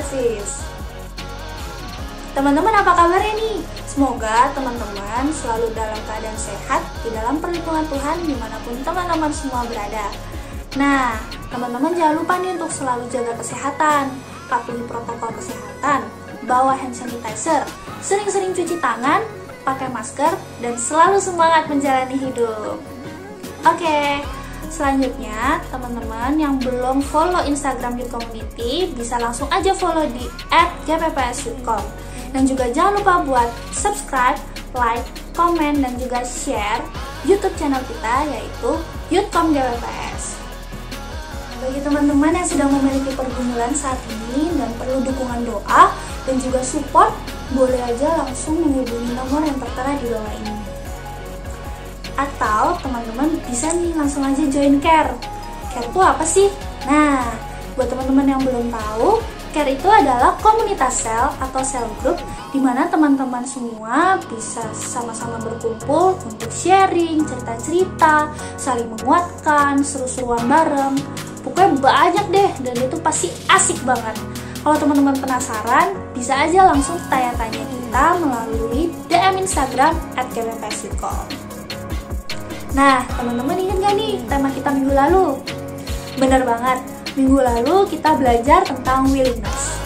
Persis. Teman-teman apa kabarnya nih? Semoga teman-teman selalu dalam keadaan sehat di dalam perlindungan Tuhan dimanapun teman-teman semua berada. Nah, teman-teman jangan lupa nih untuk selalu jaga kesehatan, patuhi protokol kesehatan, bawa hand sanitizer, sering-sering cuci tangan, pakai masker, dan selalu semangat menjalani hidup. Oke, selanjutnya teman-teman yang belum follow Instagram Youth Community bisa langsung aja follow di @gpps.com. Dan juga jangan lupa buat subscribe, like, komen, dan juga share YouTube channel kita yaitu Youthcom GPPS. Bagi teman-teman yang sedang memiliki pergumulan saat ini dan perlu dukungan doa dan juga support, boleh aja langsung menghubungi nomor yang tertera di bawah ini. Atau teman-teman bisa nih langsung aja join CARE. CARE itu apa sih? Nah, buat teman-teman yang belum tahu, CARE itu adalah komunitas sel atau sel group di mana teman-teman semua bisa sama-sama berkumpul untuk sharing, cerita-cerita, saling menguatkan, seru-seruan bareng. Pokoknya banyak deh dan itu pasti asik banget. Kalau teman-teman penasaran, bisa aja langsung tanya-tanya kita melalui DM Instagram @gpps.com. Nah, teman-teman ingat gak nih tema kita minggu lalu? Bener banget. Minggu lalu kita belajar tentang willingness.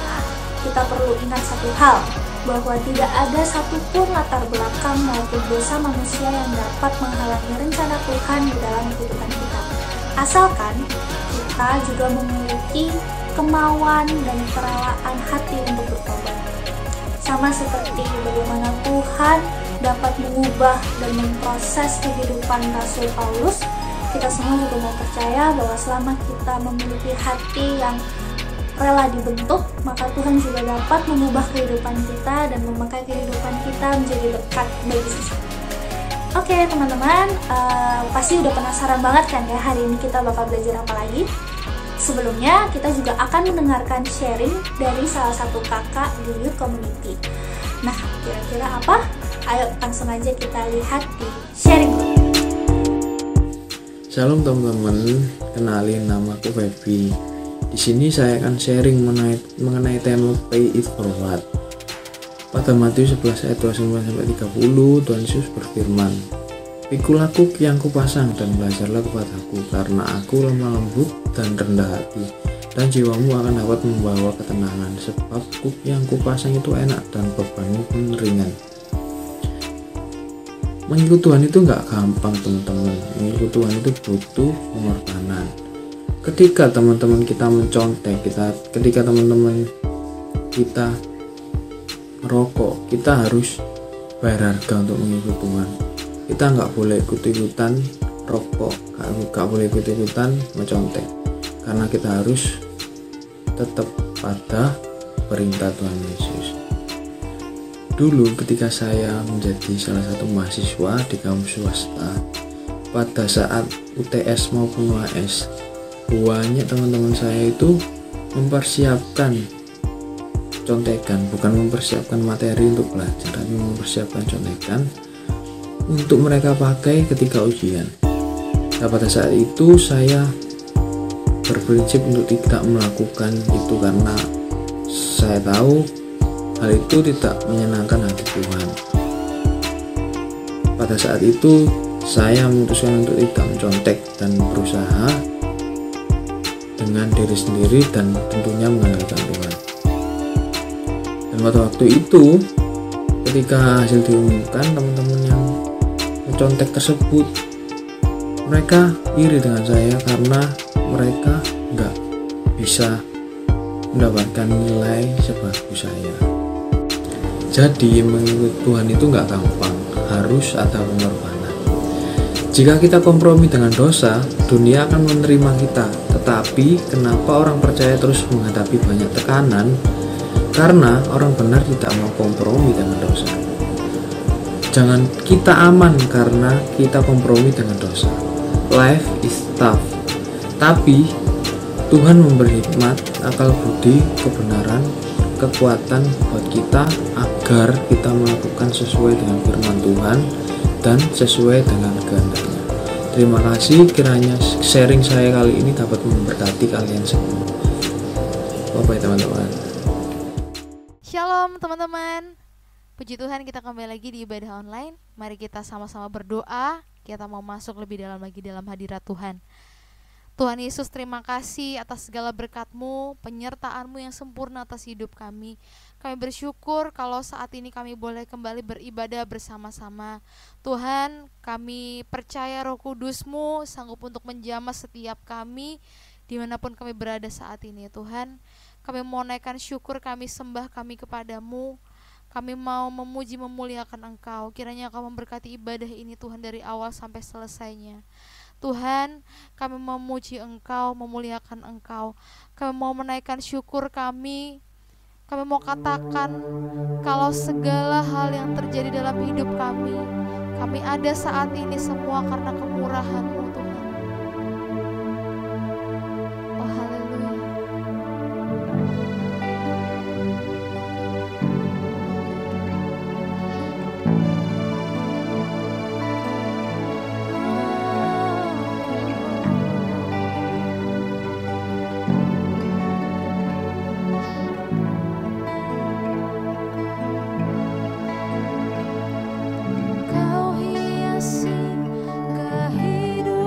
Nah, kita perlu ingat satu hal, bahwa tidak ada satupun latar belakang maupun dosa manusia yang dapat menghalangi rencana Tuhan di dalam kehidupan kita. Asalkan kita juga memiliki kemauan dan kerelaan hati untuk bertobat. Sama seperti bagaimana Tuhan dapat mengubah dan memproses kehidupan Rasul Paulus, kita semua juga mau percaya bahwa selama kita memiliki hati yang rela dibentuk, maka Tuhan juga dapat mengubah kehidupan kita dan memakai kehidupan kita menjadi berkat bagi sesama. Oke teman-teman, pasti udah penasaran banget kan ya hari ini kita bakal belajar apa lagi? Sebelumnya kita juga akan mendengarkan sharing dari salah satu kakak di Youth Community. Nah, kira-kira apa? Ayo langsung aja kita lihat di sharing. Shalom teman-teman, kenalin namaku Feby. Di sini saya akan sharing mengenai tema Pay It Forward. Pada Matius 11 ayat 29-30, Tuhan Yesus berfirman, "Pikulah kuk yang kupasang dan belajarlah kepadaku, karena aku lemah lembut dan rendah hati, dan jiwamu akan dapat membawa ketenangan, sebab kuk yang kupasang itu enak dan bebanmu pun ringan." Mengikut Tuhan itu nggak gampang teman-teman. Mengikut Tuhan itu butuh pengorbanan. Ketika teman-teman kita mencontek, ketika teman-teman kita merokok, kita harus bayar harga untuk mengikut Tuhan. Kita nggak boleh ikut-ikutan rokok, nggak boleh ikut-ikutan mencontek, karena kita harus tetap pada perintah Tuhan Yesus. Dulu ketika saya menjadi salah satu mahasiswa di kampus swasta, pada saat UTS maupun UAS, banyak teman-teman saya itu mempersiapkan contekan, bukan mempersiapkan materi untuk belajar, tapi mempersiapkan contekan untuk mereka pakai ketika ujian. Nah, pada saat itu saya berprinsip untuk tidak melakukan itu karena saya tahu hal itu tidak menyenangkan hati Tuhan. Pada saat itu saya memutuskan untuk tidak mencontek dan berusaha dengan diri sendiri dan tentunya mengandalkan Tuhan. Dan pada waktu itu ketika hasil diumumkan, teman-teman yang mencontek tersebut mereka iri dengan saya karena mereka nggak bisa mendapatkan nilai sebagus saya. Jadi mengikut Tuhan itu nggak gampang, harus ada pengorbanan. Jika kita kompromi dengan dosa, dunia akan menerima kita. Tetapi kenapa orang percaya terus menghadapi banyak tekanan? Karena orang benar tidak mau kompromi dengan dosa. Jangan kita aman karena kita kompromi dengan dosa. Life is tough. Tapi Tuhan memberi hikmat, akal budi, kebenaran, kekuatan buat kita agar kita melakukan sesuai dengan firman Tuhan dan sesuai dengan kehendaknya. Terima kasih, kiranya sharing saya kali ini dapat memberkati kalian semua. Bye-bye teman-teman. Shalom teman-teman. Puji Tuhan, kita kembali lagi di ibadah online. Mari kita sama-sama berdoa. Kita mau masuk lebih dalam lagi dalam hadirat Tuhan. Tuhan Yesus, terima kasih atas segala berkat-Mu, penyertaan-Mu yang sempurna atas hidup kami. Kami bersyukur kalau saat ini kami boleh kembali beribadah bersama-sama. Tuhan, kami percaya Roh Kudus-Mu sanggup untuk menjamah setiap kami dimanapun kami berada saat ini. Tuhan, kami mau naikkan syukur kami, sembah kami kepadamu. Kami mau memuji memuliakan Engkau. Kiranya Engkau memberkati ibadah ini Tuhan dari awal sampai selesainya. Tuhan, kami memuji Engkau, memuliakan Engkau. Kami mau menaikkan syukur kami. Kami mau katakan kalau segala hal yang terjadi dalam hidup kami ada saat ini semua karena kemurahan-Mu Tuhan. Oh haleluya. Kau hiasi kehidupan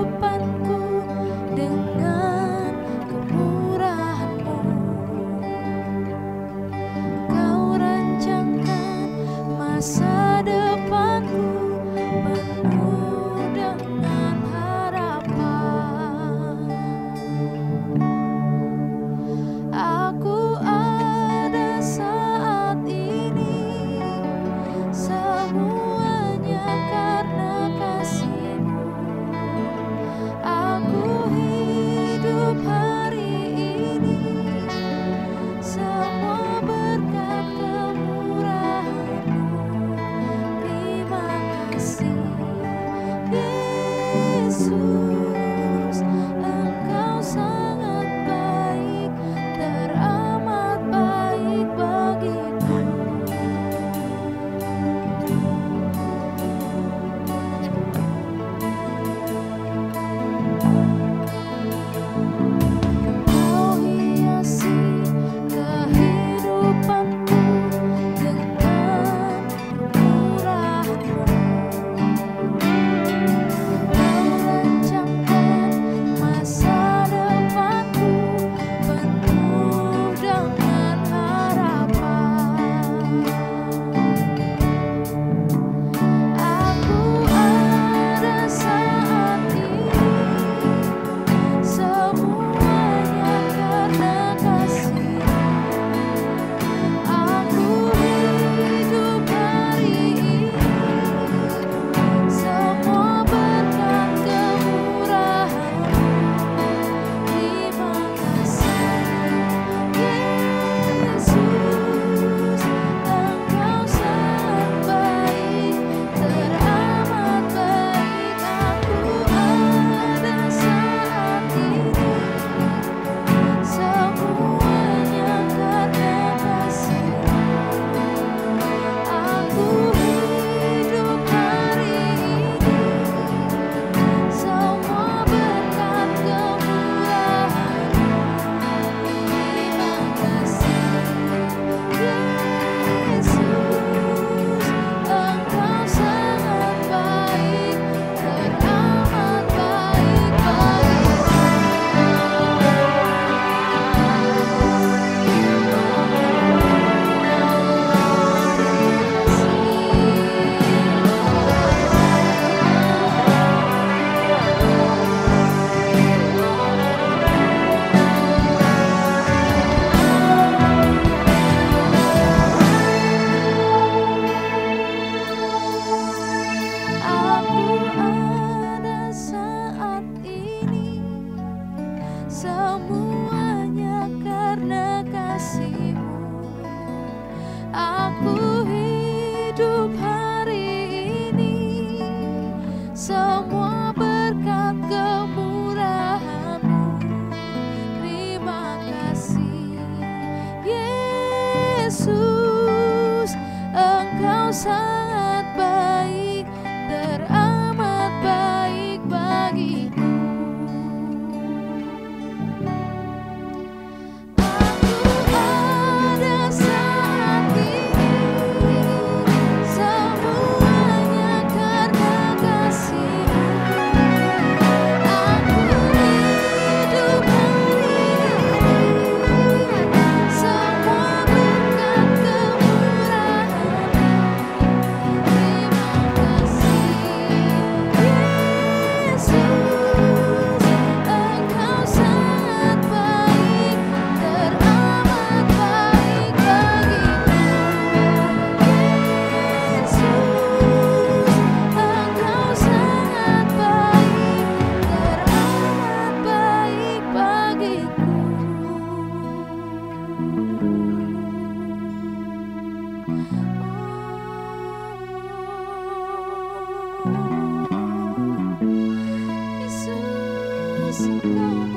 Engkau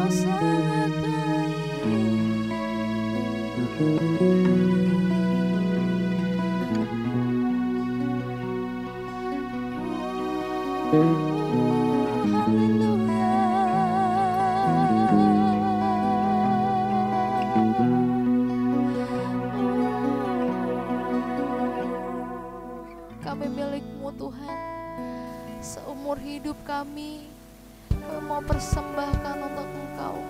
sangat baik. Kami milik-Mu Tuhan. Seumur hidup kami mau persembahkan untuk Engkau.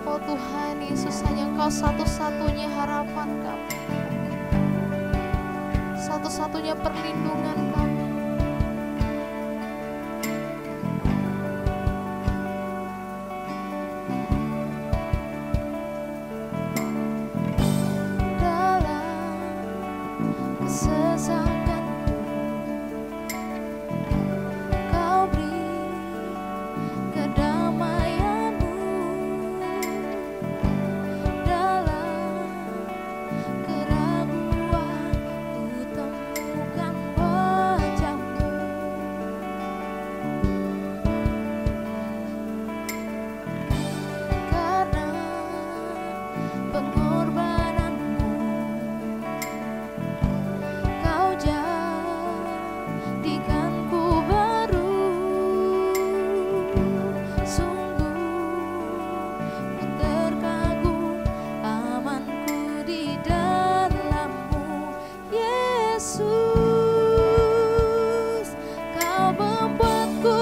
Oh Tuhan Yesus, hanya Engkau satu-satunya harapan kami, satu-satunya perlindungan kami.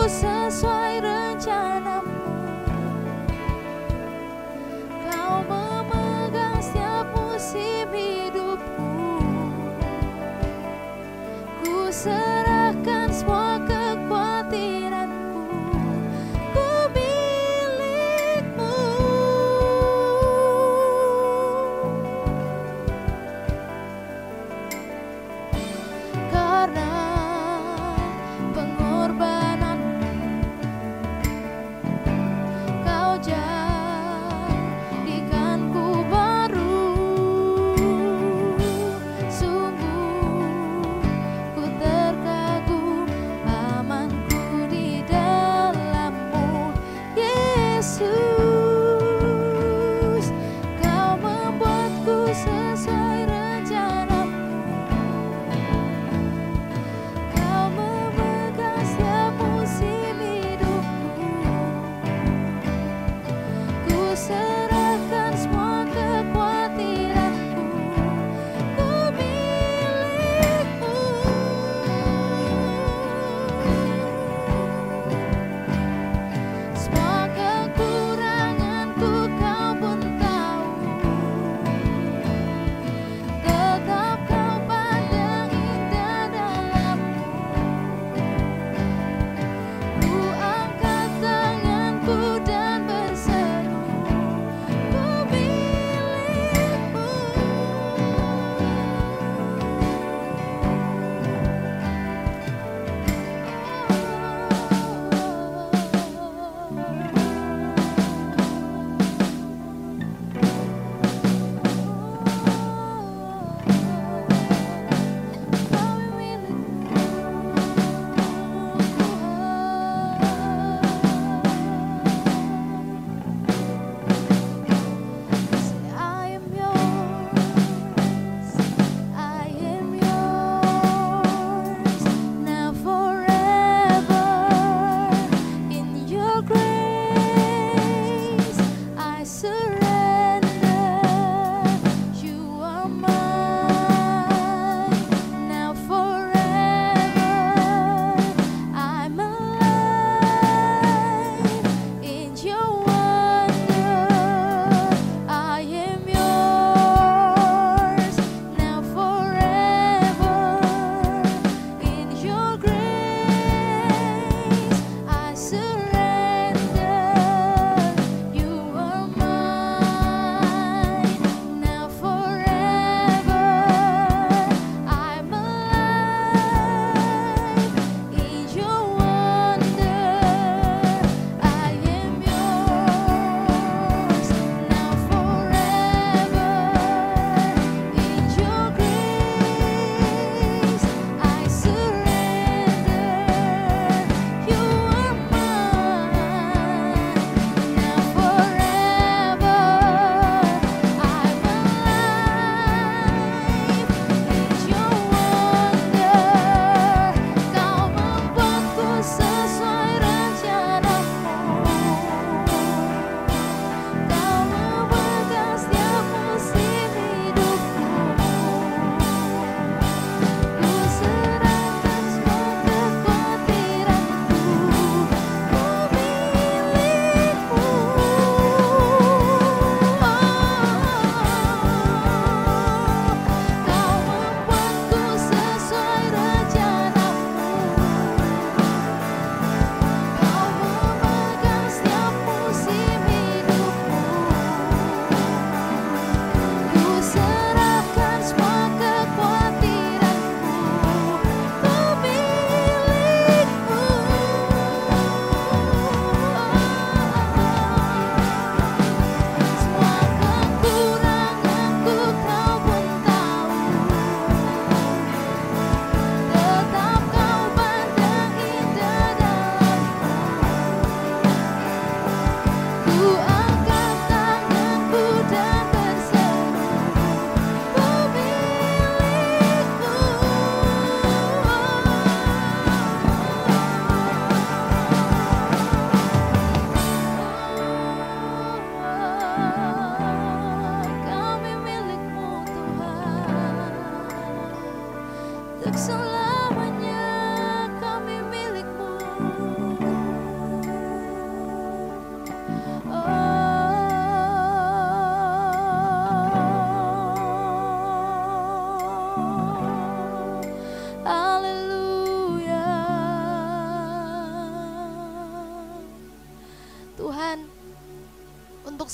Sesuai rencana-Mu, Kau memegang setiap musim hidupku. Ku serahkan semua kekhawatiranku, ku milik-Mu. Karena pengorbanan jadikanku baru, sungguh ku terkagum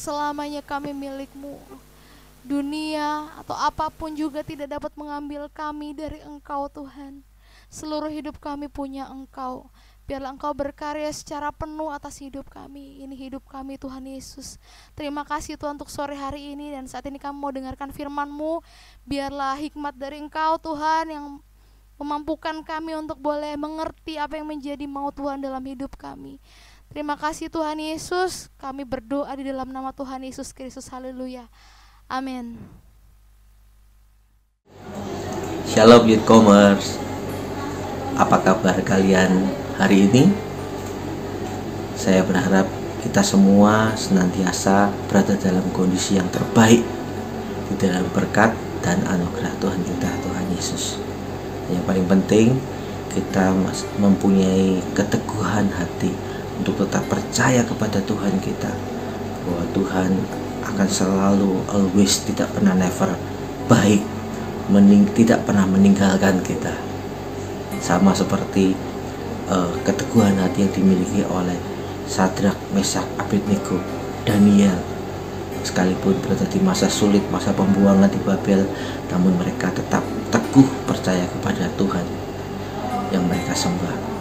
selamanya kami milik-Mu. Dunia atau apapun juga tidak dapat mengambil kami dari Engkau Tuhan. Seluruh hidup kami punya Engkau. Biarlah Engkau berkarya secara penuh atas hidup kami. Ini hidup kami Tuhan Yesus. Terima kasih Tuhan untuk sore hari ini, dan saat ini kami mau dengarkan firman-Mu. Biarlah hikmat dari Engkau Tuhan yang memampukan kami untuk boleh mengerti apa yang menjadi mau Tuhan dalam hidup kami. Terima kasih Tuhan Yesus. Kami berdoa di dalam nama Tuhan Yesus Kristus. Haleluya. Amin. Shalom Youth Commerce. Apa kabar kalian hari ini? Saya berharap kita semua senantiasa berada dalam kondisi yang terbaik di dalam berkat dan anugerah Tuhan kita, Tuhan Yesus. Yang paling penting, kita mempunyai keteguhan hati untuk tetap percaya kepada Tuhan kita, bahwa Tuhan akan selalu, always, tidak pernah, never, baik, tidak pernah meninggalkan kita. Sama seperti keteguhan hati yang dimiliki oleh Sadrak, Mesak, Abednego, Daniel. Sekalipun berada di masa sulit, masa pembuangan di Babel, namun mereka tetap teguh percaya kepada Tuhan yang mereka sembah.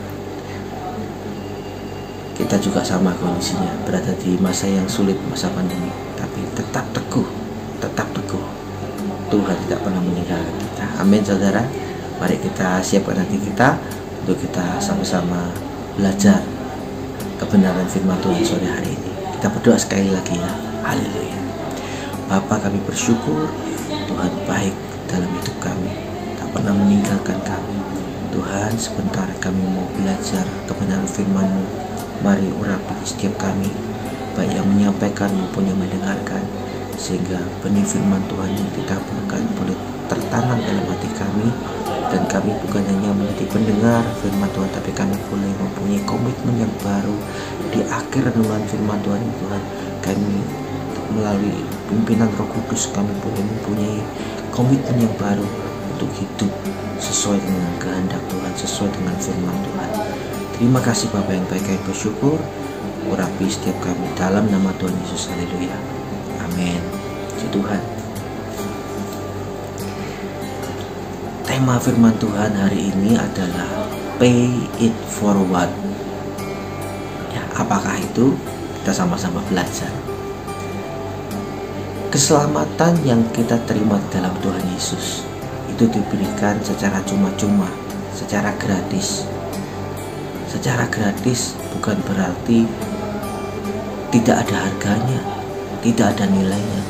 Kita juga sama kondisinya, berada di masa yang sulit, masa pandemi, tapi tetap teguh. Tuhan tidak pernah meninggalkan kita. Amin saudara. Mari kita siapkan hati kita untuk kita sama-sama belajar kebenaran firman Tuhan sore hari ini. Kita berdoa sekali lagi ya. Haleluya. Bapa, kami bersyukur Tuhan baik dalam hidup kami, tak pernah meninggalkan kami. Tuhan, sebentar kami mau belajar kebenaran firman-Mu. Mari urapi setiap kami, baik yang menyampaikan maupun yang mendengarkan, sehingga benih firman Tuhan yang ditaburkan boleh tertanam dalam hati kami, dan kami bukan hanya menjadi pendengar firman Tuhan, tapi kami boleh mempunyai komitmen yang baru di akhir renungan firman Tuhan. Tuhan, kami melalui pimpinan Roh Kudus, kami boleh mempunyai komitmen yang baru untuk hidup sesuai dengan kehendak Tuhan, sesuai dengan firman Tuhan. Terima kasih Bapa yang baik, kami bersyukur. Urapi setiap kami dalam nama Tuhan Yesus. Haleluya. Amin. Puji Tuhan. Tema firman Tuhan hari ini adalah pay it forward. Ya, apakah itu? Kita sama-sama belajar. Keselamatan yang kita terima dalam Tuhan Yesus itu diberikan secara cuma-cuma, secara gratis. Secara gratis bukan berarti tidak ada harganya, tidak ada nilainya,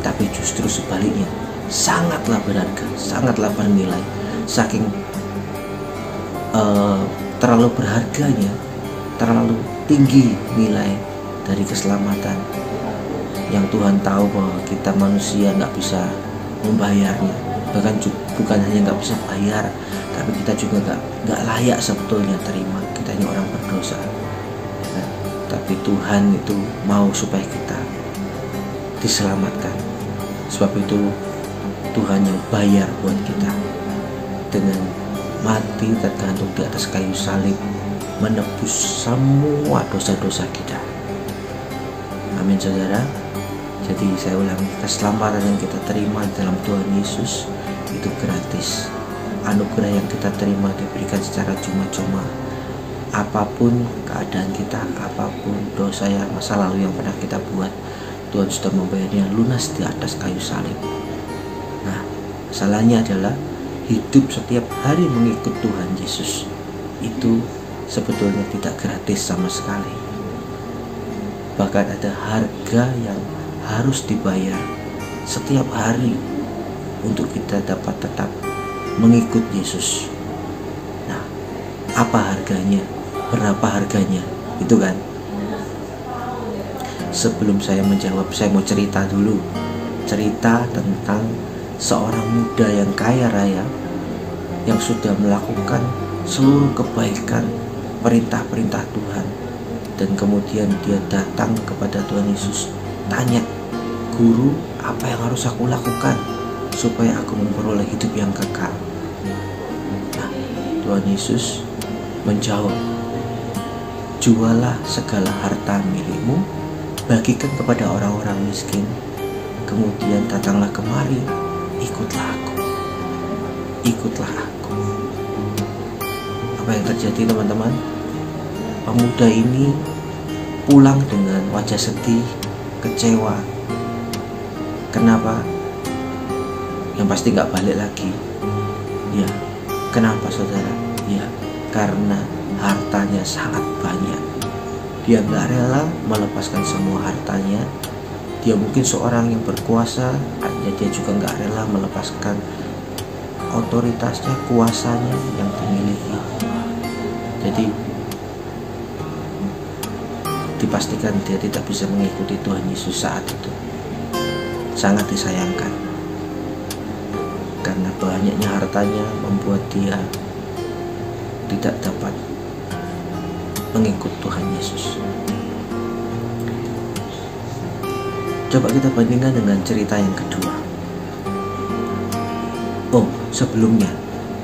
tapi justru sebaliknya, sangatlah berharga, sangatlah bernilai. Saking terlalu berharganya, terlalu tinggi nilai dari keselamatan yang Tuhan tahu bahwa kita manusia nggak bisa membayarnya. Bahkan bukan hanya nggak bisa bayar, tapi kita juga nggak layak sebetulnya terima. Kita hanya orang berdosa, ya. Tapi Tuhan itu mau supaya kita diselamatkan. Sebab itu Tuhan yang bayar buat kita dengan mati tergantung di atas kayu salib, menebus semua dosa-dosa kita. Amin saudara. Jadi saya ulangi, keselamatan yang kita terima dalam Tuhan Yesus itu gratis. Anugerah yang kita terima diberikan secara cuma-cuma. Apapun keadaan kita, apapun dosa yang masa lalu yang pernah kita buat, Tuhan sudah membayarnya lunas di atas kayu salib. Nah, masalahnya adalah hidup setiap hari mengikut Tuhan Yesus itu sebetulnya tidak gratis sama sekali. Bahkan ada harga yang harus dibayar setiap hari untuk kita dapat tetap mengikut Yesus. Nah, apa harganya? Berapa harganya? Itu kan. Sebelum saya menjawab, saya mau cerita dulu. Cerita tentang seorang muda yang kaya raya yang sudah melakukan seluruh kebaikan, perintah-perintah Tuhan. Dan kemudian dia datang kepada Tuhan Yesus, tanya, "Guru, apa yang harus aku lakukan supaya aku memperoleh hidup yang kekal?" Nah, Tuhan Yesus menjawab, "Jualah segala harta milikmu, bagikan kepada orang-orang miskin, kemudian datanglah kemari, ikutlah aku. Ikutlah aku. Apa yang terjadi teman-teman? Pemuda ini pulang dengan wajah sedih, kecewa. Kenapa? Yang pasti gak balik lagi. Ya, kenapa saudara? Ya, karena hartanya sangat banyak. Dia gak rela melepaskan semua hartanya. Dia mungkin seorang yang berkuasa, artinya dia juga gak rela melepaskan otoritasnya, kuasanya yang dimiliki. Jadi dipastikan dia tidak bisa mengikuti Tuhan Yesus saat itu. Sangat disayangkan, karena banyaknya hartanya membuat dia tidak dapat mengikut Tuhan Yesus. Coba kita bandingkan dengan cerita yang kedua. Oh, sebelumnya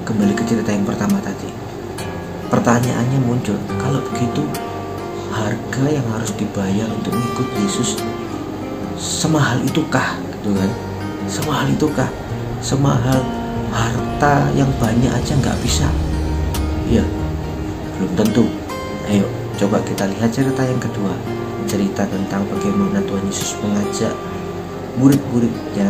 kembali ke cerita yang pertama tadi. Pertanyaannya muncul, kalau begitu harga yang harus dibayar untuk mengikut Yesus semahal itukah, gitu kan? Semahal itukah? Semahal harta yang banyak aja nggak bisa? Ya, belum tentu. Ayo, coba kita lihat cerita yang kedua. Cerita tentang bagaimana Tuhan Yesus mengajak murid-muridnya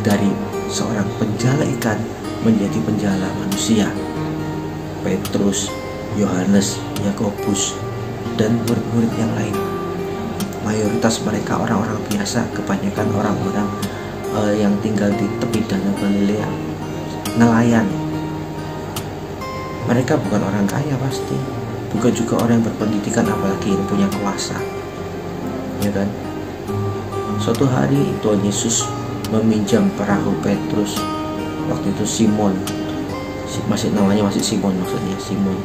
dari seorang penjala ikan menjadi penjala manusia. Petrus, Yohanes, Yakobus, dan murid-murid yang lain. Mayoritas mereka orang-orang biasa, kebanyakan orang-orang yang tinggal di tepi danau Galilea, nelayan. Mereka bukan orang kaya pasti, bukan juga orang yang berpendidikan, apalagi yang punya kuasa, ya kan? Suatu hari Tuhan Yesus meminjam perahu Petrus. Waktu itu Simon, namanya masih Simon, maksudnya Simon.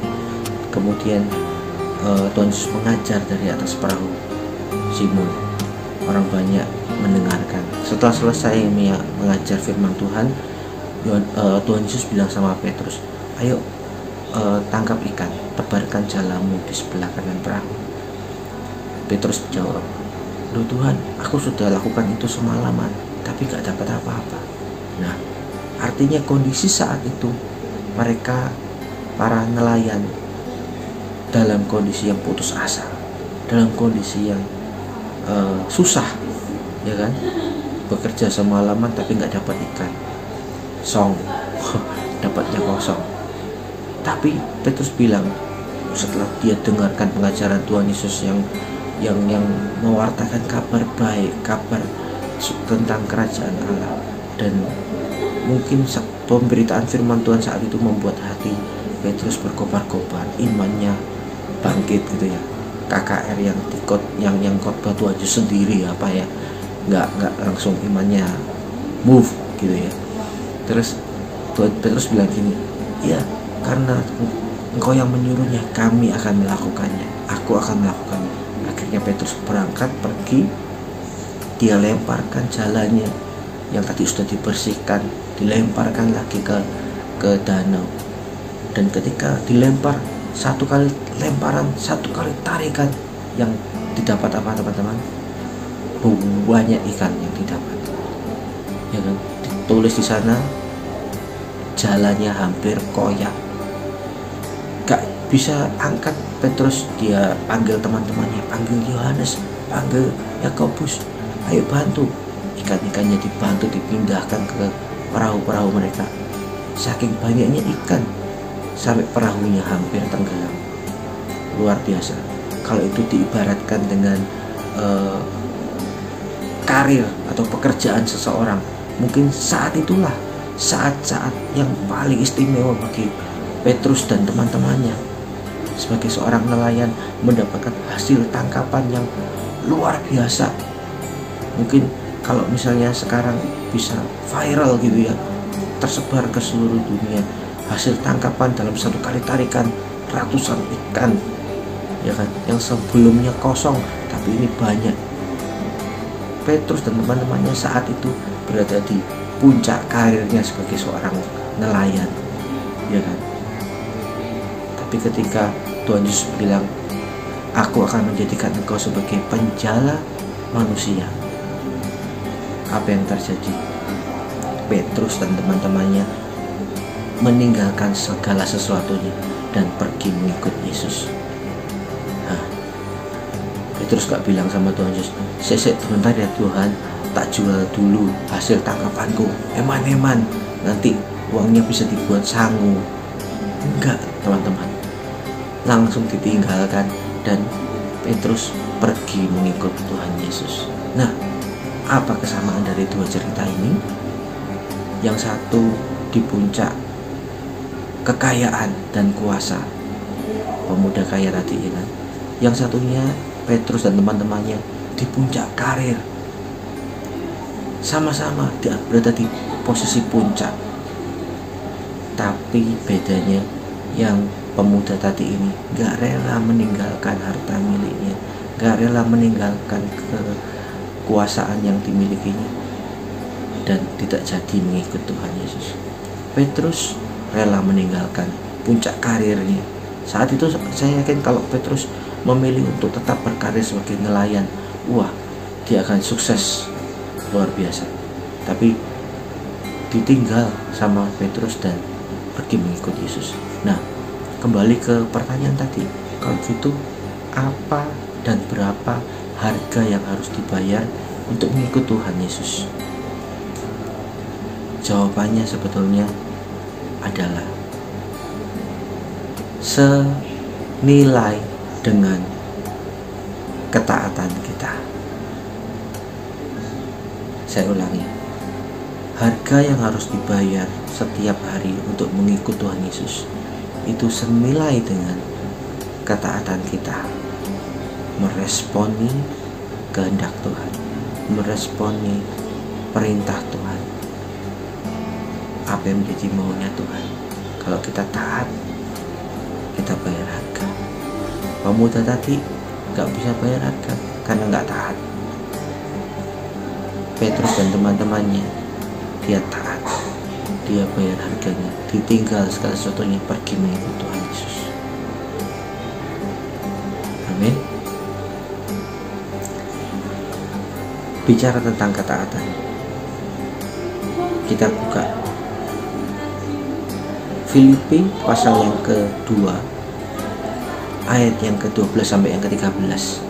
Kemudian Tuhan Yesus mengajar dari atas perahu Simon. Orang banyak mendengarkan. Setelah selesai mengajar firman Tuhan, Tuhan Yesus bilang sama Petrus, ayo tangkap ikan, tebarkan jalamu di sebelah kanan perahu. Petrus jawab, loh Tuhan, aku sudah lakukan itu semalaman, tapi gak dapat apa-apa. Nah, artinya kondisi saat itu mereka, para nelayan, dalam kondisi yang putus asa, dalam kondisi yang susah, ya kan? Bekerja semalaman tapi nggak dapat ikan, song, dapatnya kosong. Tapi Petrus bilang, setelah dia dengarkan pengajaran Tuhan Yesus yang mewartakan kabar baik, kabar tentang kerajaan Allah, dan mungkin pemberitaan firman Tuhan saat itu membuat hati Petrus berkobar-kobar, imannya bangkit gitu ya. KKR yang khotbah Tuhan Yesus sendiri apa ya, nggak langsung imannya move gitu ya. Terus Petrus bilang gini, ya karena engkau yang menyuruhnya, kami akan melakukannya, aku akan melakukannya. Akhirnya Petrus berangkat pergi, dia lemparkan jalannya yang tadi sudah dibersihkan, dilemparkan lagi ke danau. Dan ketika dilempar, satu kali lemparan, satu kali tarikan, yang didapat apa teman-teman? Banyak ikan yang didapat, ya kan? Ditulis di sana, jalannya hampir koyak, gak bisa angkat Petrus. Dia panggil teman-temannya, panggil Yohanes, panggil Yakobus, ayo bantu. Ikan-ikannya dibantu dipindahkan ke perahu-perahu mereka. Saking banyaknya ikan, sampai perahunya hampir tenggelam. Luar biasa. Kalau itu diibaratkan dengan karir atau pekerjaan seseorang, mungkin saat itulah saat-saat yang paling istimewa bagi Petrus dan teman-temannya. Sebagai seorang nelayan, mendapatkan hasil tangkapan yang luar biasa. Mungkin kalau misalnya sekarang bisa viral gitu ya, tersebar ke seluruh dunia, hasil tangkapan dalam satu kali tarikan ratusan ikan, ya kan, yang sebelumnya kosong tapi ini banyak. Petrus dan teman-temannya saat itu berada di puncak karirnya sebagai seorang nelayan, ya kan. Tapi ketika Tuhan Yesus bilang, aku akan menjadikan engkau sebagai penjala manusia. Apa yang terjadi? Petrus dan teman-temannya meninggalkan segala sesuatunya dan pergi mengikut Yesus. Nah, Petrus gak bilang sama Tuhan Yesus, "Sesek sebentar ya Tuhan, tak jual dulu hasil tangkapanku, eman-eman, nanti uangnya bisa dibuat sangu." Enggak, teman-teman, langsung ditinggalkan dan Petrus pergi mengikut Tuhan Yesus. Nah, apa kesamaan dari dua cerita ini? Yang satu di puncak kekayaan dan kuasa, pemuda kaya tadi, ya kan? Yang satunya Petrus dan teman-temannya di puncak karir. Sama-sama berada di posisi puncak. Tapi bedanya yang pemuda tadi ini gak rela meninggalkan harta miliknya, gak rela meninggalkan kekuasaan yang dimilikinya, dan tidak jadi mengikut Tuhan Yesus. Petrus rela meninggalkan puncak karirnya. Saat itu saya yakin kalau Petrus memilih untuk tetap berkarir sebagai nelayan, wah, dia akan sukses luar biasa. Tapi ditinggal sama Petrus dan pergi mengikut Yesus. Nah, kembali ke pertanyaan tadi, kalau gitu apa dan berapa harga yang harus dibayar untuk mengikut Tuhan Yesus? Jawabannya sebetulnya adalah senilai dengan ketaatan kita. Saya ulangi, harga yang harus dibayar setiap hari untuk mengikut Tuhan Yesus itu senilai dengan ketaatan kita meresponi kehendak Tuhan, meresponi perintah Tuhan, apa yang menjadi maunya Tuhan. Kalau kita taat, kita bayar harga. Pemuda tadi gak bisa bayar harga karena gak taat. Petrus dan teman-temannya, dia taat, dia bayar harganya, ditinggal segala sesuatunya, pergi mengikut Tuhan Yesus. Amin. Bicara tentang ketaatan, kita buka Filipi pasal yang kedua, ayat yang ke-12 sampai yang ke-13.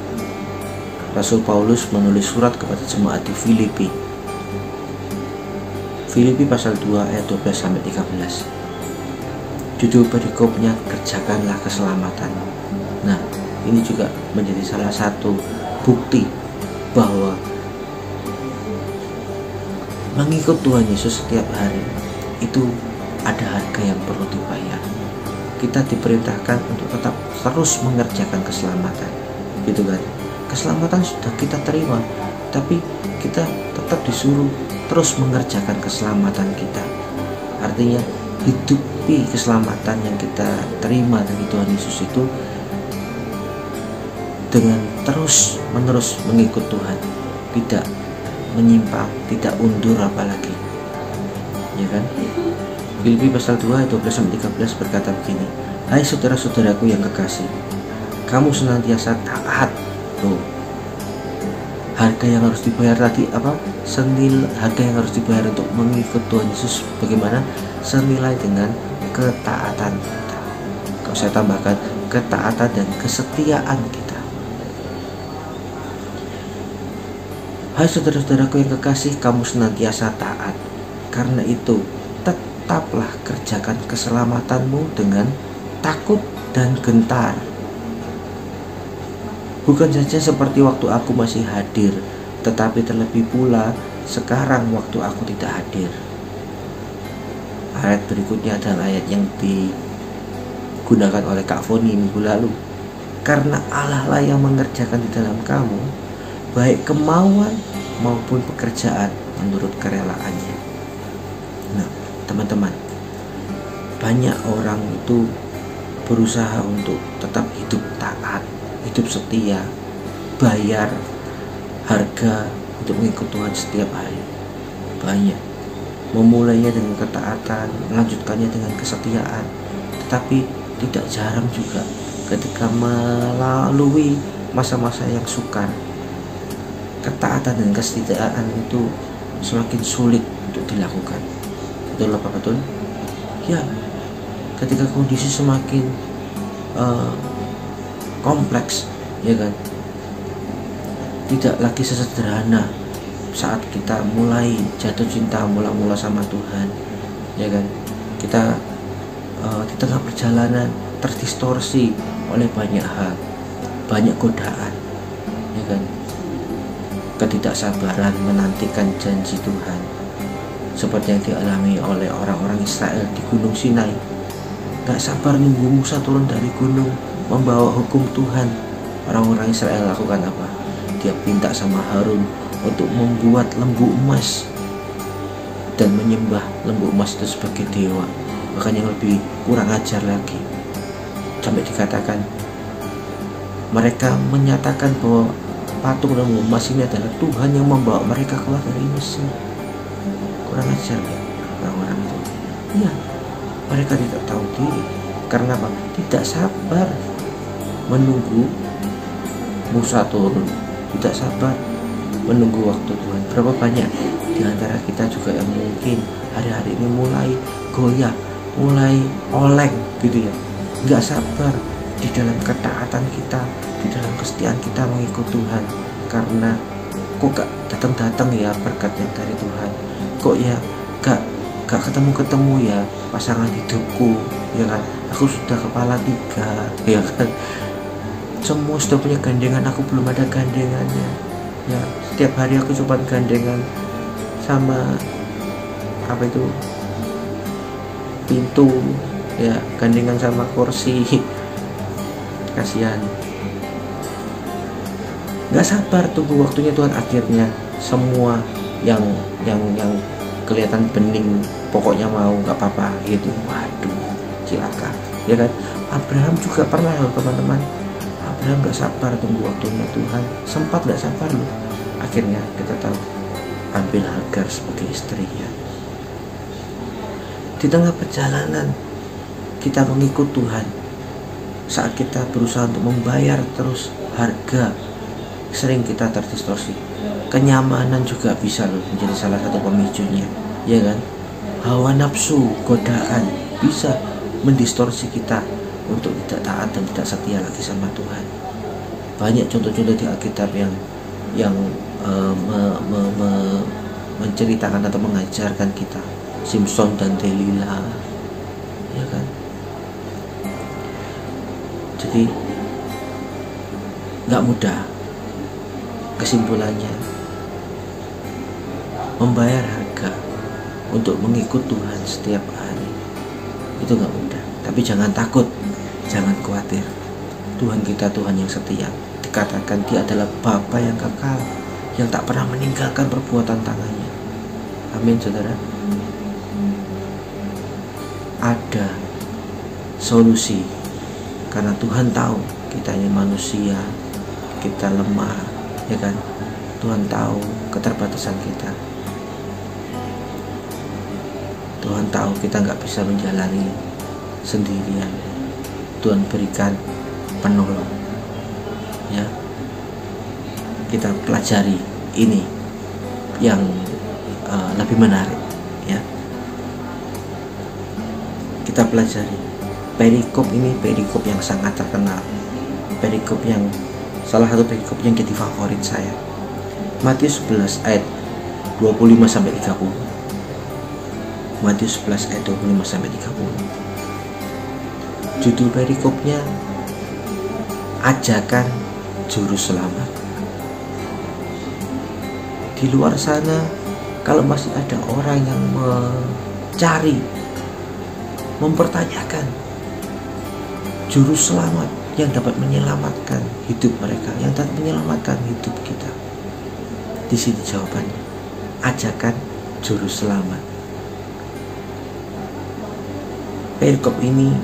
Rasul Paulus menulis surat kepada jemaat di Filipi. Filipi pasal 2 ayat 12 sampai 13. Judul perikopnya, kerjakanlah keselamatan. Nah, ini juga menjadi salah satu bukti bahwa mengikut Tuhan Yesus setiap hari itu ada harga yang perlu dibayar. Kita diperintahkan untuk tetap terus mengerjakan keselamatan, gitu kan? Keselamatan sudah kita terima, tapi kita tetap disuruh terus mengerjakan keselamatan kita. Artinya hidupi keselamatan yang kita terima dari Tuhan Yesus itu dengan terus menerus mengikut Tuhan, tidak menyimpang, tidak undur apalagi, ya kan? Filipi pasal 2 ayat 12-13 berkata begini, "Hai saudara-saudaraku yang kekasih, kamu senantiasa taat." Loh, harga yang harus dibayar tadi apa? Harga yang harus dibayar untuk mengikut Tuhan Yesus bagaimana? Senilai dengan ketaatan kita. Kalau saya tambahkan, ketaatan dan kesetiaan kita. Hai saudara-saudaraku yang kekasih, kamu senantiasa taat. Karena itu, tetaplah kerjakan keselamatanmu dengan takut dan gentar. Bukan saja seperti waktu aku masih hadir, tetapi terlebih pula sekarang waktu aku tidak hadir. Ayat berikutnya adalah ayat yang digunakan oleh Kak Foni minggu lalu. Karena Allah lah yang mengerjakan di dalam kamu, baik kemauan maupun pekerjaan menurut kerelaannya. Nah, teman-teman, banyak orang itu berusaha untuk tetap hidup taat, hidup setia, bayar harga untuk mengikut Tuhan setiap hari. Banyak memulainya dengan ketaatan, melanjutkannya dengan kesetiaan, tetapi tidak jarang juga ketika melalui masa-masa yang sukar, ketaatan dan kesetiaan itu semakin sulit untuk dilakukan. Betul apa betul? Ya, ketika kondisi semakin kompleks, ya kan, tidak lagi sesederhana saat kita mulai jatuh cinta mula-mula sama Tuhan, ya kan, kita di tengah perjalanan terdistorsi oleh banyak hal, banyak godaan, ya kan, ketidaksabaran menantikan janji Tuhan seperti yang dialami oleh orang-orang Israel di Gunung Sinai. Gak sabar nunggu Musa turun dari gunung membawa hukum Tuhan. Orang-orang Israel lakukan apa? Dia minta sama Harun untuk membuat lembu emas dan menyembah lembu emas itu sebagai dewa. Bahkan yang lebih kurang ajar lagi, sampai dikatakan mereka menyatakan bahwa patung lembu emas ini adalah Tuhan yang membawa mereka keluar dari Mesir. Kurang ajar ya orang-orang itu. Iya, mereka tidak tahu diri. Karena apa? Tidak sabar menunggu Musa turun, tidak sabar menunggu waktu Tuhan. Berapa banyak di antara kita juga yang mungkin hari-hari ini mulai goyah, mulai oleng gitu ya, nggak sabar di dalam ketaatan kita, di dalam kesetiaan kita mengikut Tuhan. Karena kok gak datang-datang ya berkatnya dari Tuhan, kok ya gak ketemu ya pasangan hidupku, ya kan, aku sudah kepala 3, ya kan, semua sudah punya gandengan, aku belum ada gandengannya, ya, setiap hari aku cuma gandengan sama apa itu, pintu, ya, gandengan sama kursi. Kasihan, nggak sabar tunggu waktunya Tuhan. Akhirnya semua yang kelihatan bening pokoknya mau, nggak apa-apa gitu. Waduh, cilaka, ya kan. Abraham juga pernah loh teman-teman. Abraham nggak sabar tunggu waktunya Tuhan, sempat nggak sabar loh. Akhirnya kita tahu, ambil Hagar sebagai istrinya. Di tengah perjalanan kita mengikut Tuhan, saat kita berusaha untuk membayar terus harga, sering kita terdistorsi. Kenyamanan juga bisa loh menjadi salah satu pemicunya, ya kan. Hawa nafsu, godaan bisa mendistorsi kita untuk tidak taat dan tidak setia lagi sama Tuhan. Banyak contoh-contoh di Alkitab yang menceritakan atau mengajarkan kita, Simpson dan Delila, ya kan. Jadi nggak mudah. Kesimpulannya, membayar harga untuk mengikut Tuhan setiap hari itu nggak mudah. Tapi jangan takut, jangan khawatir. Tuhan kita Tuhan yang setia. Dikatakan Dia adalah Bapa yang kekal, yang tak pernah meninggalkan perbuatan tangannya. Amin, saudara. Ada solusi, karena Tuhan tahu kita ini manusia, kita lemah, ya kan. Tuhan tahu keterbatasan kita. Tuhan tahu kita nggak bisa menjalani sendirian. Tuhan berikan penolong, ya. Kita pelajari ini yang lebih menarik, ya. Kita pelajari perikop ini, perikop yang sangat terkenal, perikop yang salah satu perikop yang jadi favorit saya. Matius 11 ayat 25 sampai 30. Matius 11 ayat 25 sampai 30. Judul perikopnya Ajakan Juru Selamat. Di luar sana, kalau masih ada orang yang mencari, mempertanyakan juru selamat yang dapat menyelamatkan hidup mereka, yang dapat menyelamatkan hidup kita, di sini jawabannya, ajakan juru selamat. Perikop ini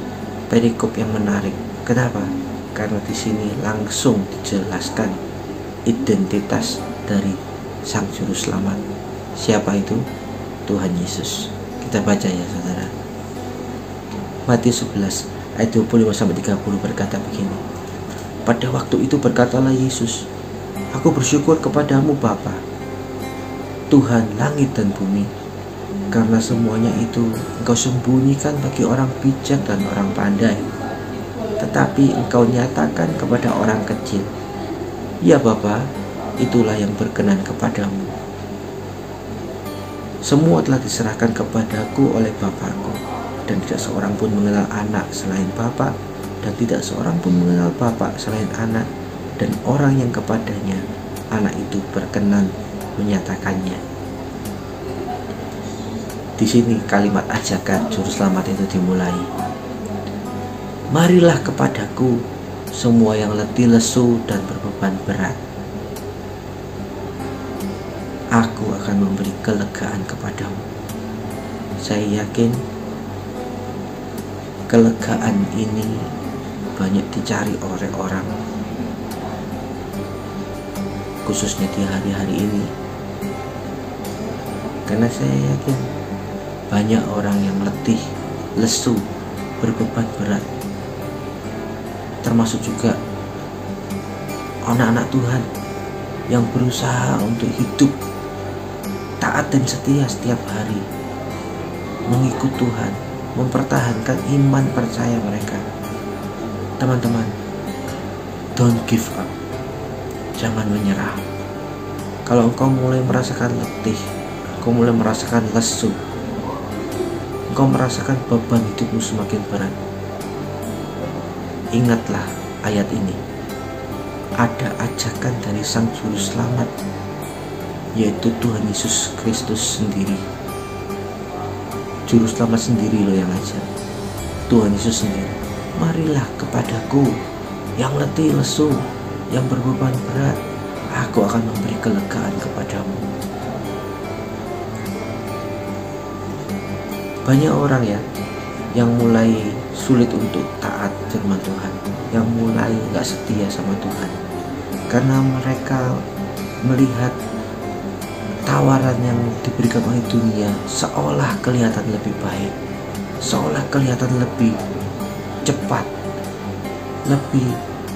perikop yang menarik. Kenapa? Karena di sini langsung dijelaskan identitas dari sang juru selamat. Siapa itu? Tuhan Yesus. Kita baca ya, saudara. Matius 11 ayat 25 sampai 30 berkata begini. Pada waktu itu berkatalah Yesus, Aku bersyukur kepadamu Bapa, Tuhan langit dan bumi, karena semuanya itu Engkau sembunyikan bagi orang bijak dan orang pandai, tetapi Engkau nyatakan kepada orang kecil. Ya Bapa, itulah yang berkenan kepadamu. Semua telah diserahkan kepadaku oleh Bapakku, dan tidak seorang pun mengenal anak selain Bapa, dan tidak seorang pun mengenal Bapa selain anak, dan orang yang kepadanya anak itu berkenan menyatakannya. Di sini kalimat ajakan juru selamat itu dimulai. Marilah kepadaku semua yang letih lesu dan berbeban berat. Aku akan memberi kelegaan kepadamu. Saya yakin kelegaan ini banyak dicari oleh orang, khususnya di hari-hari ini. Karena saya yakin banyak orang yang letih, lesu, berbeban berat, termasuk juga anak-anak Tuhan yang berusaha untuk hidup taat dan setia setiap hari, mengikut Tuhan, mempertahankan iman percaya mereka. Teman-teman, don't give up, jangan menyerah. Kalau engkau mulai merasakan letih, engkau mulai merasakan lesu, engkau merasakan beban hidupmu semakin berat, ingatlah ayat ini. Ada ajakan dari Sang Juru Selamat, yaitu Tuhan Yesus Kristus sendiri. Juru Selamat sendiri loh yang ajar, Tuhan Yesus sendiri. Marilah kepadaku yang letih lesu, yang berbeban berat, aku akan memberi kelegaan kepadamu. Banyak orang ya yang mulai sulit untuk taat firman Tuhan, yang mulai gak setia sama Tuhan, karena mereka melihat tawaran yang diberikan oleh dunia seolah kelihatan lebih baik, seolah kelihatan lebih cepat, lebih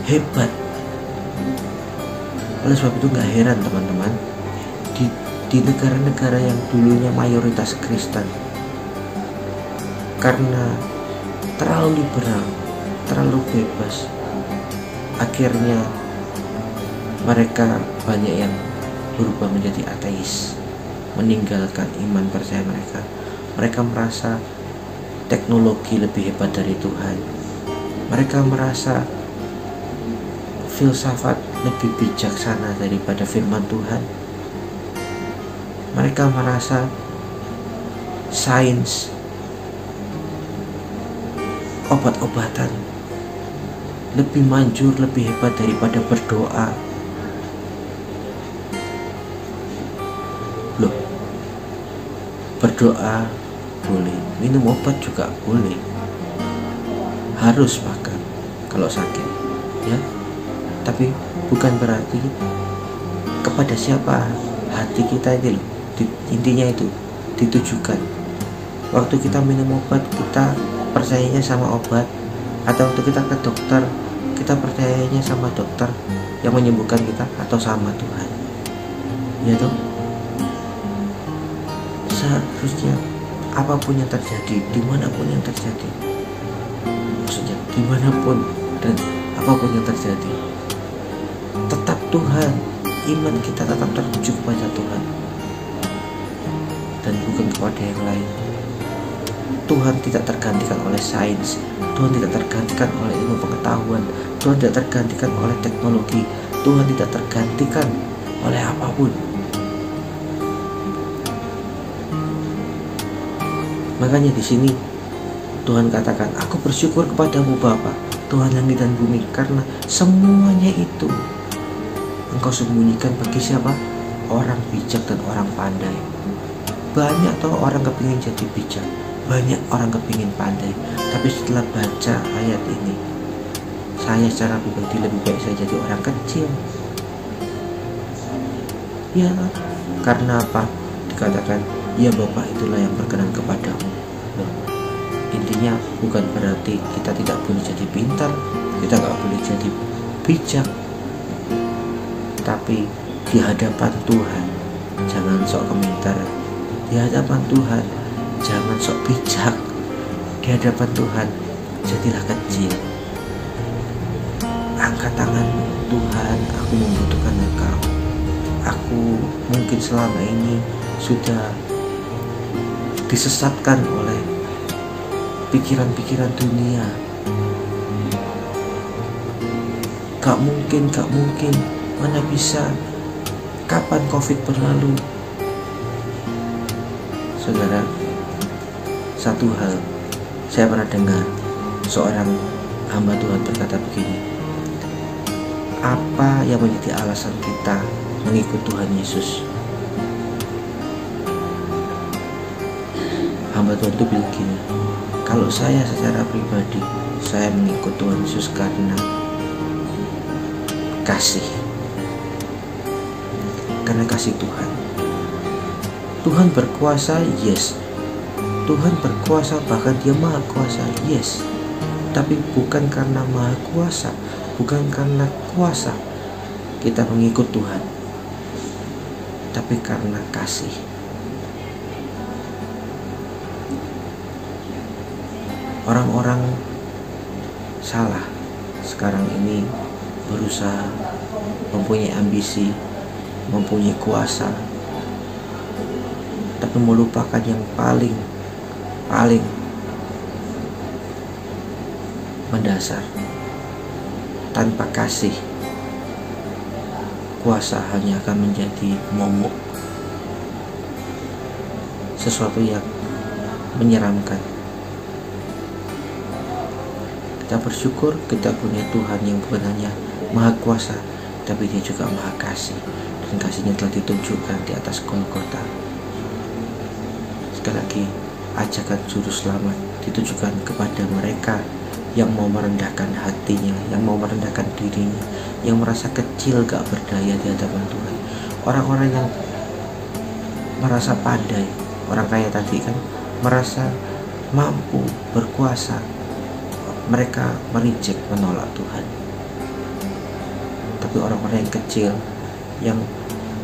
hebat. Oleh sebab itu gak heran teman-teman, di negara-negara yang dulunya mayoritas Kristen, karena terlalu liberal, terlalu bebas, akhirnya mereka banyak yang berubah menjadi ateis, meninggalkan iman percaya mereka. Mereka merasa teknologi lebih hebat dari Tuhan. Mereka merasa filsafat lebih bijaksana daripada firman Tuhan. Mereka merasa sains, obat-obatan lebih manjur, lebih hebat daripada berdoa. Loh, berdoa boleh, minum obat juga boleh, harus makan kalau sakit, ya. Tapi bukan berarti kepada siapa hati kita itu, intinya itu ditujukan. Waktu kita minum obat, kita percayanya sama obat, atau waktu kita ke dokter, kita percayanya sama dokter yang menyembuhkan kita, atau sama Tuhan, ya toh? Seharusnya apapun yang terjadi, dimanapun yang terjadi, maksudnya dimanapun dan apapun yang terjadi, tetap Tuhan, iman kita tetap tertuju kepada Tuhan dan bukan kepada yang lain. Tuhan tidak tergantikan oleh sains, Tuhan tidak tergantikan oleh ilmu pengetahuan, Tuhan tidak tergantikan oleh teknologi, Tuhan tidak tergantikan oleh apapun. Makanya di sini Tuhan katakan, aku bersyukur kepadamu Bapa, Tuhan langit dan bumi, karena semuanya itu Engkau sembunyikan bagi siapa? Orang bijak dan orang pandai. Banyak toh orang kepingin jadi bijak, banyak orang kepingin pandai, tapi setelah baca ayat ini, saya secara pribadi lebih baik saya jadi orang kecil. Ya, karena apa? Dikatakan, ya Bapak itulah yang berkenan kepadamu. Loh, intinya bukan berarti kita tidak boleh jadi pintar, kita gak boleh jadi bijak. Tetapi di hadapan Tuhan jangan sok komentar. Di hadapan Tuhan jangan sok bijak. Di hadapan Tuhan jadilah kecil. Angkat tanganmu, Tuhan, aku membutuhkan Engkau. Aku mungkin selama ini sudah disesatkan oleh pikiran-pikiran dunia. Gak mungkin, mana bisa, kapan COVID berlalu? Saudara, satu hal saya pernah dengar seorang hamba Tuhan berkata begini, apa yang menjadi alasan kita mengikut Tuhan Yesus? Hamba Tuhan itu bilang gini, kalau saya secara pribadi, saya mengikut Tuhan Yesus karena kasih. Karena kasih Tuhan. Tuhan berkuasa, yes. Tuhan berkuasa, bahkan Dia maha kuasa, yes. Tapi bukan karena maha kuasa, bukan karena kuasa kita mengikut Tuhan, tapi karena kasih. Orang-orang salah sekarang ini berusaha mempunyai ambisi, mempunyai kuasa, tapi melupakan yang paling mendasar. Tanpa kasih, kuasa hanya akan menjadi momok, sesuatu yang menyeramkan. Kita bersyukur kita punya Tuhan yang bukan hanya maha kuasa, tapi Dia juga maha kasih, dan kasihnya telah ditunjukkan di atas Golgota. Sekali lagi, ajakan juru selamat ditujukan kepada mereka yang mau merendahkan hatinya, yang mau merendahkan dirinya, yang merasa kecil gak berdaya di hadapan Tuhan. Orang-orang yang merasa pandai, orang kaya tadi kan, merasa mampu, berkuasa, mereka merijek, menolak Tuhan. Tapi orang-orang yang kecil, yang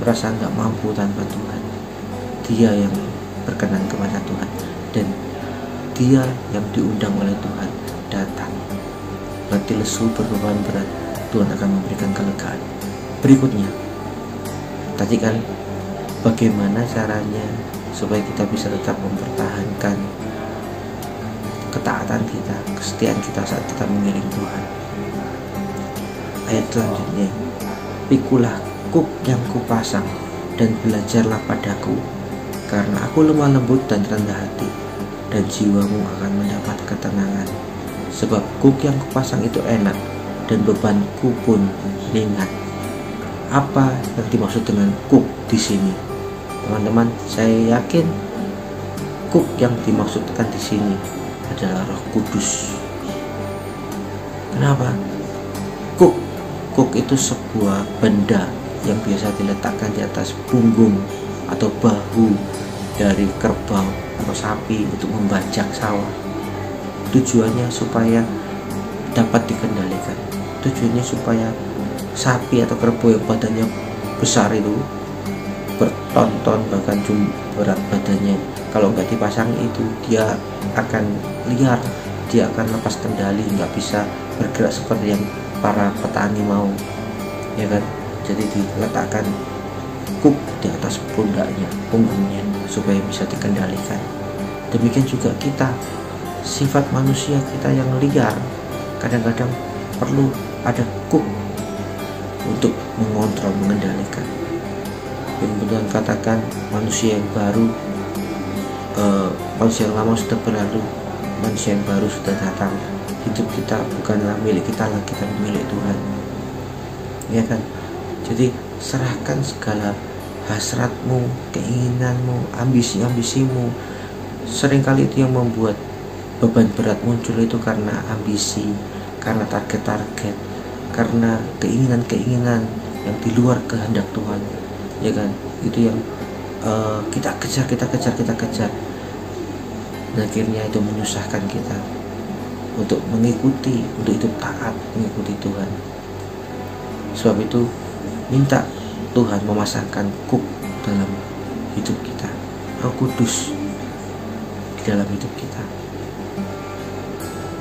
merasa gak mampu tanpa Tuhan, dia yang berkenan kepada Tuhan, dan dia yang diundang oleh Tuhan datang. Hati lesu berbeban berat, Tuhan akan memberikan kelegaan. Berikutnya, tadi kan bagaimana caranya supaya kita bisa tetap mempertahankan ketaatan kita, kesetiaan kita saat kita mengiring Tuhan. Ayat selanjutnya, pikulah kuk yang kupasang dan belajarlah padaku, karena aku lemah lembut dan rendah hati, dan jiwamu akan mendapat ketenangan. Sebab kuk yang kupasang itu enak, dan bebanku pun ringan. Apa yang dimaksud dengan kuk di sini? Teman-teman, saya yakin kuk yang dimaksudkan di sini adalah Roh Kudus. Kenapa? Kuk itu sebuah benda yang biasa diletakkan di atas punggung atau bahu dari kerbau atau sapi untuk membajak sawah. Tujuannya supaya dapat dikendalikan. Tujuannya supaya sapi atau kerbau yang badannya besar itu, berton-ton bahkan berat badannya, kalau nggak dipasang itu dia akan liar, dia akan lepas kendali, nggak bisa bergerak seperti yang para petani mau, ya kan? Jadi diletakkan kuk di atas pundaknya, punggungnya, supaya bisa dikendalikan. Demikian juga kita, sifat manusia kita yang liar, kadang-kadang perlu ada kuk untuk mengontrol, mengendalikan. Kemudian katakan manusia yang baru, manusia yang lama sudah berlalu, manusia yang baru sudah datang. Hidup kita bukanlah milik kita lagi, tapi milik Tuhan, ya kan? Jadi serahkan segala hasratmu, keinginanmu, ambisi-ambisimu. Seringkali itu yang membuat beban berat muncul, itu karena ambisi, karena target-target, karena keinginan-keinginan yang di luar kehendak Tuhan, ya kan? Itu yang kita kejar. Dan akhirnya itu menyusahkan kita untuk mengikuti, untuk hidup taat, mengikuti Tuhan. Sebab itu minta Tuhan memasangkan kuk dalam hidup kita, Roh Kudus di dalam hidup kita.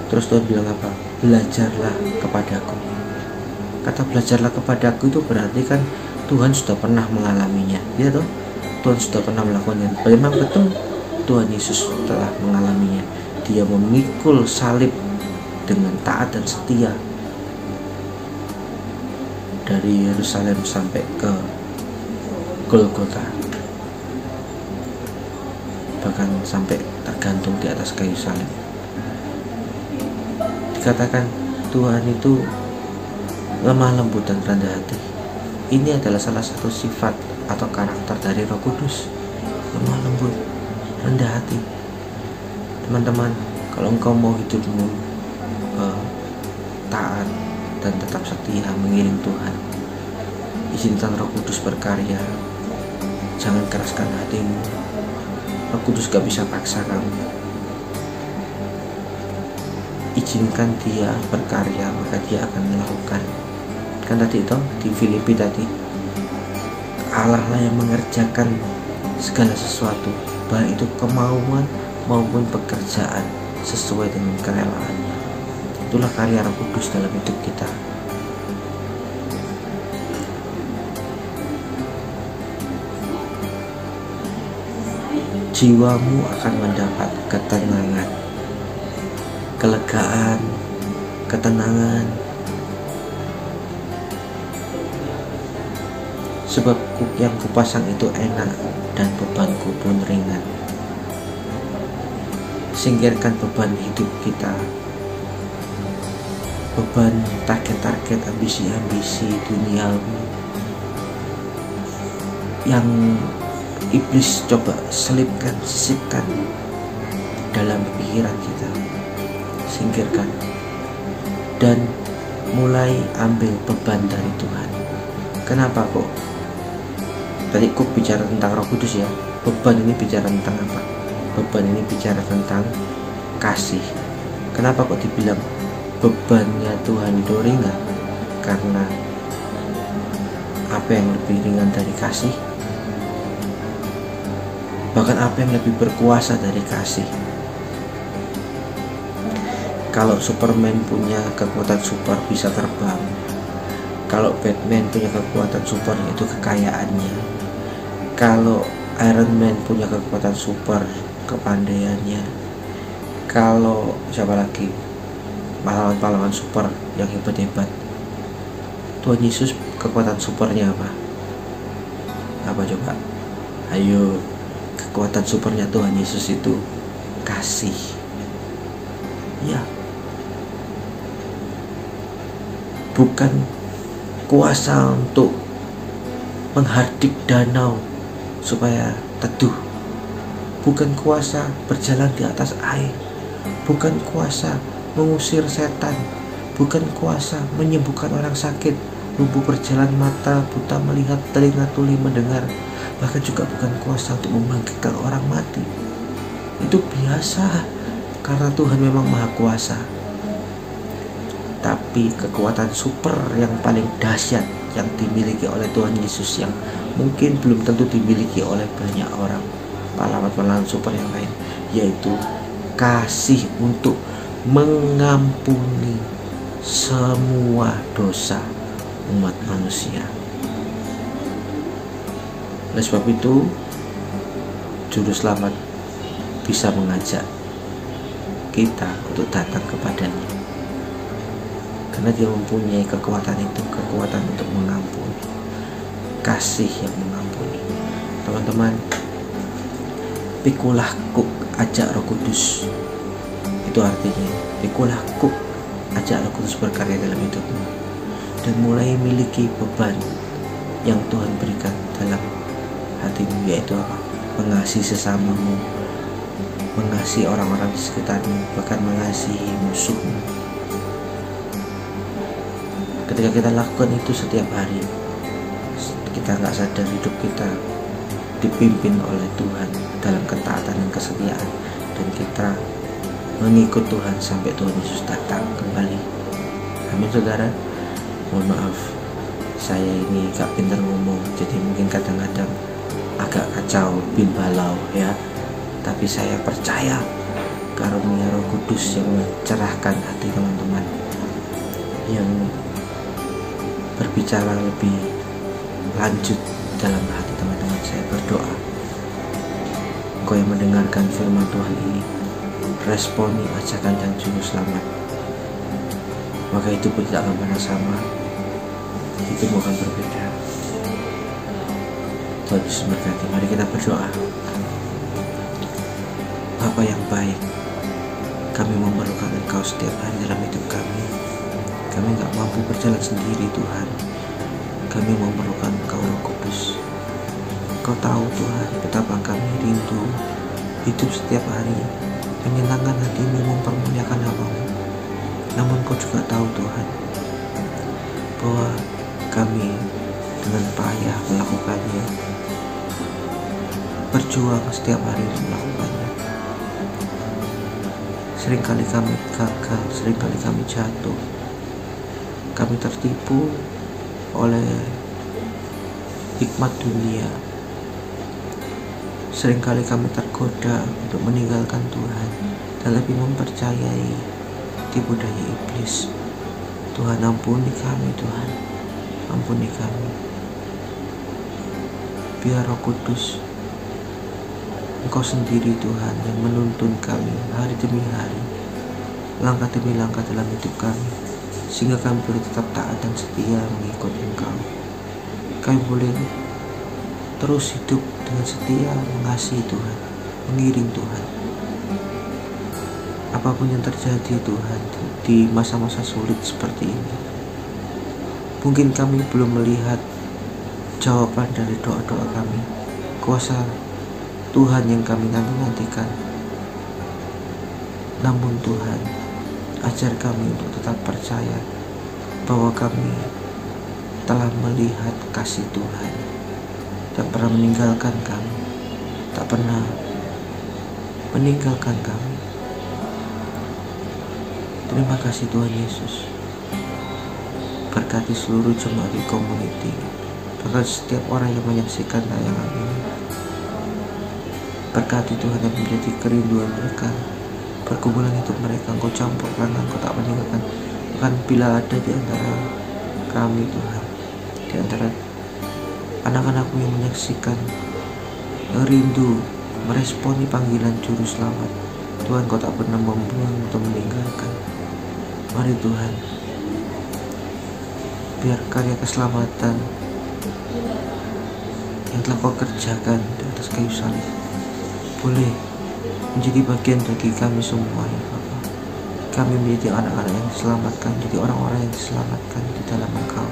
Terus Tuhan bilang apa? Belajarlah kepadaku. Kata belajarlah kepadaku itu berarti kan Tuhan sudah pernah mengalaminya, ya toh? Tuhan sudah pernah melakukannya. Memang betul Tuhan Yesus telah mengalaminya. Dia memikul salib dengan taat dan setia dari Yerusalem sampai ke Golgota, bahkan sampai tergantung di atas kayu salib. Dikatakan Tuhan itu lemah lembut dan rendah hati. Ini adalah salah satu sifat atau karakter dari Roh Kudus, lemah lembut, rendah hati. Teman-teman, kalau engkau mau hidupmu taat dan tetap setia mengiring Tuhan, izinkan Roh Kudus berkarya. Jangan keraskan hatimu. Roh Kudus gak bisa paksa kamu. Izinkan dia berkarya, maka dia akan melakukan. Kan tadi itu di Filipi tadi, Allah lah yang mengerjakan segala sesuatu, baik itu kemauan maupun pekerjaan sesuai dengan kerelaannya. Itulah karya Roh Kudus dalam hidup kita. Jiwamu akan mendapat ketenangan, kelegaan, ketenangan. Sebab kuk yang kupasang itu enak dan bebanku pun ringan. Singkirkan beban hidup kita, beban target-target, ambisi-ambisi duniawi yang iblis coba selipkan, sisipkan dalam pikiran kita. Singkirkan dan mulai ambil beban dari Tuhan. Kenapa kok? Tadi kok bicara tentang Roh Kudus ya. Beban ini bicara tentang apa? Beban ini bicara tentang kasih. Kenapa kok dibilang bebannya Tuhan itu ringan? Karena apa yang lebih ringan dari kasih? Bahkan apa yang lebih berkuasa dari kasih? Kalau Superman punya kekuatan super, bisa terbang. Kalau Batman punya kekuatan super, yaitu kekayaannya. Kalau Iron Man punya kekuatan super, kepandaiannya. Kalau siapa lagi, pahlawan-pahlawan super yang hebat-hebat. Tuhan Yesus kekuatan supernya apa? Apa coba? Ayo, kekuatan supernya Tuhan Yesus itu kasih. Ya, bukan kuasa untuk menghardik danau supaya teduh, bukan kuasa berjalan di atas air, bukan kuasa mengusir setan, bukan kuasa menyembuhkan orang sakit, lumpuh berjalan, mata buta melihat, telinga tuli mendengar, bahkan juga bukan kuasa untuk membangkitkan orang mati. Itu biasa karena Tuhan memang maha kuasa. Tapi kekuatan super yang paling dahsyat yang dimiliki oleh Tuhan Yesus, yang mungkin belum tentu dimiliki oleh banyak orang, pahlawan-pahlawan super yang lain, yaitu kasih untuk mengampuni semua dosa umat manusia. Oleh sebab itu, Juru Selamat bisa mengajak kita untuk datang kepadanya, karena dia mempunyai kekuatan itu, kekuatan untuk mengampuni, kasih yang mengampuni. Teman-teman, pikulah kuk, ajak Roh Kudus. Itu artinya pikulah kuk, ajak Roh Kudus berkarya dalam hidupmu, dan mulai miliki beban yang Tuhan berikan dalam hatimu, yaitu apa? Mengasihi sesamamu, mengasihi orang-orang di sekitarmu, bahkan mengasihi musuhmu. Ketika kita lakukan itu setiap hari, kita nggak sadar hidup kita dipimpin oleh Tuhan dalam ketaatan dan kesetiaan, dan kita mengikut Tuhan sampai Tuhan Yesus datang kembali. Amin saudara. Mohon maaf, saya ini gak pintar ngomong, jadi mungkin kadang-kadang agak kacau, bil balau ya. Tapi saya percaya karunia Roh Kudus yang mencerahkan hati teman-teman, yang berbicara lebih lanjut dalam hati teman-teman. Saya berdoa Engkau yang mendengarkan firman Tuhan ini responi ajakan dan juru selamat, maka itu pun tidak akan pernah sama, itu akan berbeda. Tuhan Yesus berkati. Mari kita berdoa. Bapa yang baik, kami memerlukan Engkau setiap hari dalam hidup kami. Kami gak mampu berjalan sendiri Tuhan. Kami memerlukan Engkau Roh Kudus. Engkau tahu Tuhan betapa kami rindu hidup setiap hari menyenangkan hati-Mu, mempermuliakan nama-Mu. Namun Kau juga tahu Tuhan bahwa kami dengan payah melakukannya, berjuang setiap hari untuk melakukannya. Seringkali kami gagal, seringkali kami jatuh, kami tertipu oleh hikmat dunia. Seringkali kami tergoda untuk meninggalkan Tuhan dan lebih mempercayai tipu daya iblis. Tuhan, ampuni kami Tuhan, ampuni kami. Biar Roh Kudus, Engkau sendiri Tuhan yang menuntun kami hari demi hari, langkah demi langkah dalam hidup kami, sehingga kami boleh tetap taat dan setia mengikut Engkau. Kami boleh terus hidup dengan setia mengasihi Tuhan, mengiring Tuhan. Apapun yang terjadi Tuhan di masa-masa sulit seperti ini, mungkin kami belum melihat jawaban dari doa-doa kami, kuasa Tuhan yang kami nanti-nantikan. Namun Tuhan, ajar kami untuk tetap percaya bahwa kami telah melihat kasih Tuhan, tak pernah meninggalkan kami, tak pernah meninggalkan kami. Terima kasih Tuhan Yesus. Berkati seluruh jemaat di community, bahkan setiap orang yang menyaksikan tayangan ini. Berkati Tuhan yang menjadi kerinduan mereka, pergumulan hidup mereka Engkau campur tangan, Engkau tak meninggalkan. Bahkan bila ada di antara kami Tuhan, di antara anak-anak-Mu yang menyaksikan, yang rindu meresponi panggilan juru selamat, Tuhan Engkau tak pernah membuang atau meninggalkan. Mari Tuhan, biar karya keselamatan yang telah Kau kerjakan di atas kayu salib boleh menjadi bagian bagi kami semua ya Bapa. Kami menjadi anak-anak yang diselamatkan, menjadi orang-orang yang diselamatkan di dalam Engkau,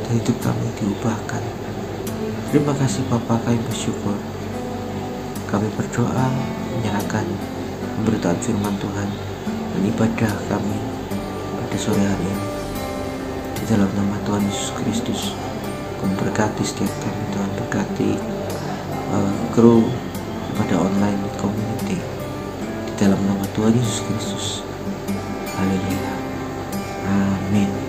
dan hidup kami diubahkan. Terima kasih Bapa, kami bersyukur. Kami berdoa menyerahkan pemberitaan firman Tuhan dan ibadah kami pada sore hari ini di dalam nama Tuhan Yesus Kristus. Memberkati setiap kami Tuhan, berkati kru pada online community di dalam nama Tuhan Yesus Kristus. Haleluya. Amin.